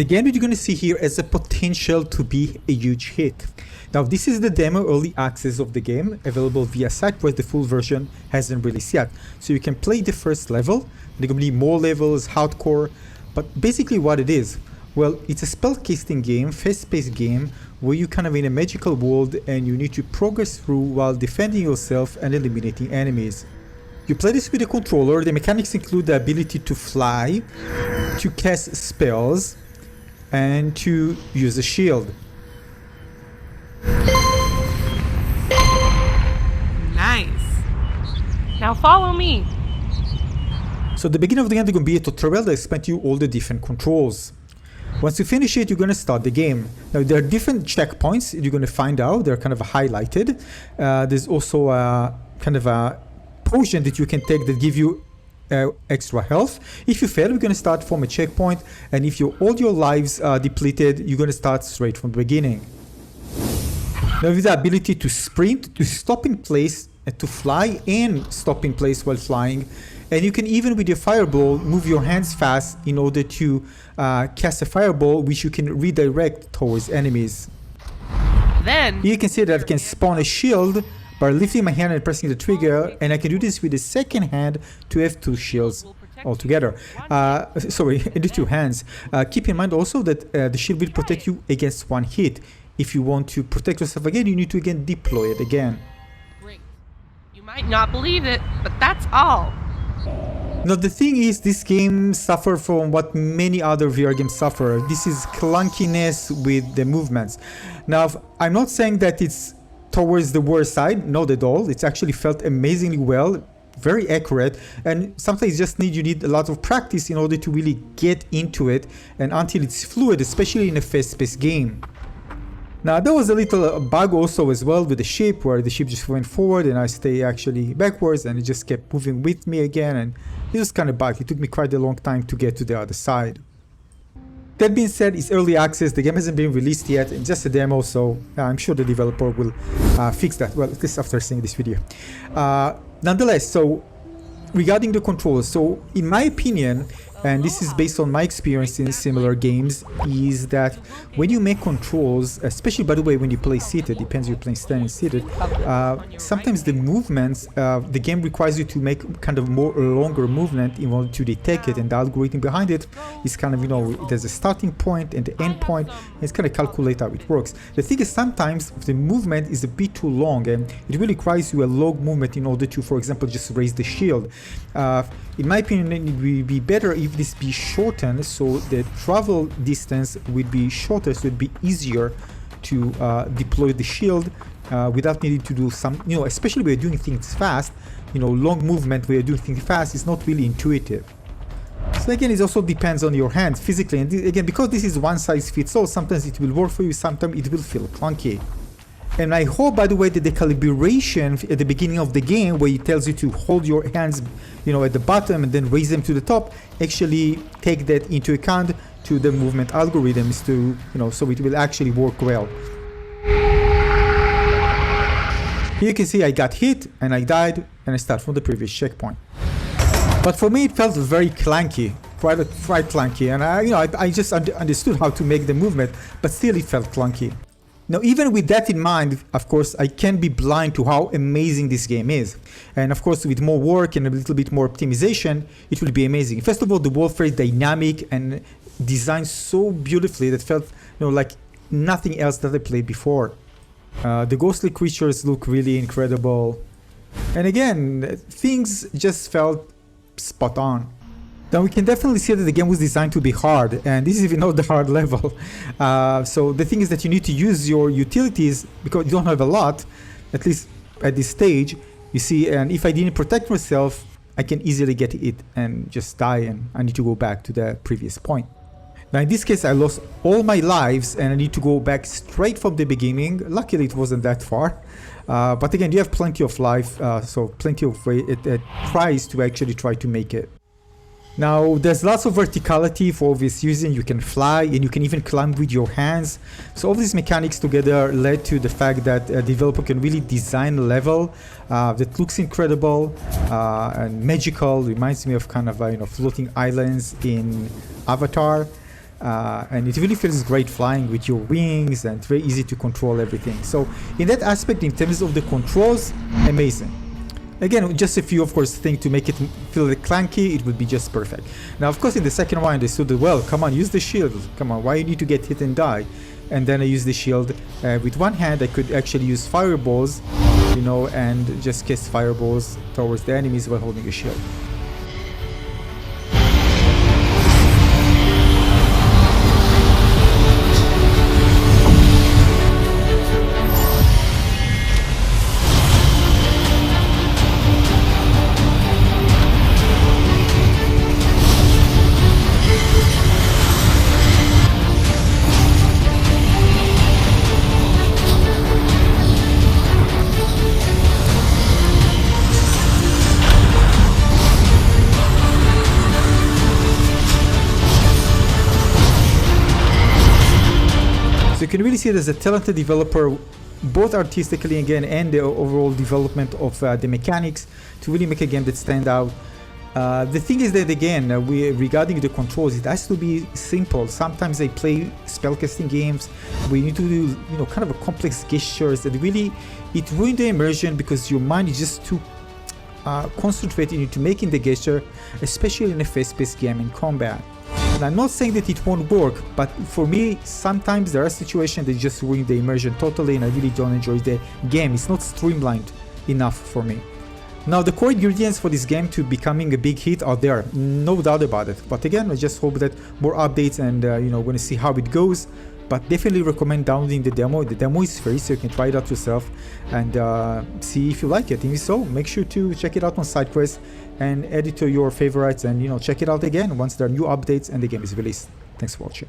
The game that you're going to see here has a potential to be a huge hit. Now this is the demo early access of the game, available via SideQuest. The full version hasn't released yet. So you can play the first level, there are going to be more levels, hardcore, but basically what it is, well, it's a spellcasting game, fast-paced game, where you're kind of in a magical world and you need to progress through while defending yourself and eliminating enemies. You play this with a controller. The mechanics include the ability to fly, to cast spells, and to use a shield. Nice. Now follow me. So at the beginning of the game, there's going to be a tutorial that explains to you all the different controls. Once you finish it, you're going to start the game. Now there are different checkpoints you're going to find out. They're kind of highlighted. There's also a kind of a potion that you can take that give you extra health. If you fail, you're going to start from a checkpoint, and if all your lives are depleted, you're going to start straight from the beginning. Now with the ability to sprint, to stop in place, and to fly and stop in place while flying, and you can even with your fireball move your hands fast in order to cast a fireball which you can redirect towards enemies. Then you can see that I can spawn a shield by lifting my hand and pressing the trigger, and I can do this with the second hand to have two shields altogether. Sorry, the two hands. Keep in mind also that the shield will protect you against one hit. If you want to protect yourself again, you need to again deploy it again. Great. You might not believe it, but that's all. Now the thing is, this game suffers from what many other VR games suffer. This is clunkiness with the movements. Now I'm not saying that it's towards the worst side, not at all. It's actually felt amazingly well, very accurate, and sometimes you need a lot of practice in order to really get into it and until it's fluid, especially in a fast-paced game. Now there was a little bug also as well with the ship, where the ship just went forward and I stay actually backwards and it just kept moving with me again, and it was kind of bug. It took me quite a long time to get to the other side. That being said, it's early access, the game hasn't been released yet, it's just a demo, so I'm sure the developer will fix that, well, at least after seeing this video. Nonetheless, so regarding the controls, so in my opinion, and this is based on my experience in similar games, is that when you make controls, especially by the way when you play seated, depends if you're playing standing seated, sometimes the movements, the game requires you to make kind of more longer movement in order to detect it, and the algorithm behind it is kind of, you know, there's a starting point and the end point, and it's kind of calculate how it works. The thing is, sometimes the movement is a bit too long and it really requires you a long movement in order to, for example, just raise the shield. In my opinion, it would be better if this be shortened, so the travel distance would be shorter, so it'd be easier to deploy the shield without needing to do some, you know, especially when you're doing things fast, you know, long movement where you're doing things fast is not really intuitive. So again, it also depends on your hands physically, and again, because this is one size fits all, sometimes it will work for you, sometimes it will feel clunky. And I hope, by the way, that the calibration at the beginning of the game, where it tells you to hold your hands, you know, at the bottom and then raise them to the top, actually take that into account to the movement algorithms to, you know, so it will actually work well. Here you can see I got hit and I died and I start from the previous checkpoint. But for me, it felt very clunky, quite clunky, and I just understood how to make the movement, but still it felt clunky. Now, even with that in mind, of course, I can't be blind to how amazing this game is. And of course, with more work and a little bit more optimization, it will be amazing. First of all, the world very dynamic and designed so beautifully that felt, you know, like nothing else that I played before. The ghostly creatures look really incredible. And again, things just felt spot on. Now we can definitely see that the game was designed to be hard, and this is even not the hard level. So the thing is that you need to use your utilities because you don't have a lot, at least at this stage. You see, and if I didn't protect myself, I can easily get it and just die, and I need to go back to the previous point. Now in this case, I lost all my lives and I need to go back straight from the beginning. Luckily it wasn't that far. But again, you have plenty of life, so plenty of tries to actually try to make it. Now there's lots of verticality for obvious reason. You can fly and you can even climb with your hands. So all these mechanics together led to the fact that a developer can really design a level that looks incredible and magical. Reminds me of kind of floating islands in Avatar. and it really feels great flying with your wings, and very easy to control everything. So in that aspect, in terms of the controls, amazing. Again, just a few, of course, things to make it feel clunky, it would be just perfect. Now, of course, in the second one, I understood, well, come on, use the shield. Come on, why you need to get hit and die? And then I used the shield. With one hand, I could actually use fireballs, you know, and just cast fireballs towards the enemies while holding a shield. So you can really see it as a talented developer, both artistically again and the overall development of the mechanics to really make a game that stand out. The thing is that again, regarding the controls, it has to be simple. Sometimes I play spellcasting games, we need to do, you know, kind of a complex gestures that really, it ruins the immersion because your mind is just too concentrated into making the gesture, especially in a fast-paced game in combat. And I'm not saying that it won't work, but for me, sometimes there are situations that just ruin the immersion totally, and I really don't enjoy the game. It's not streamlined enough for me. Now, the core ingredients for this game to becoming a big hit are there, no doubt about it. But again, I just hope that more updates and, you know, we're going to see how it goes. But definitely recommend downloading the demo. The demo is free, so you can try it out yourself and see if you like it. And if so, make sure to check it out on SideQuest and add it to your favorites, and, you know, check it out again once there are new updates and the game is released. Thanks for watching.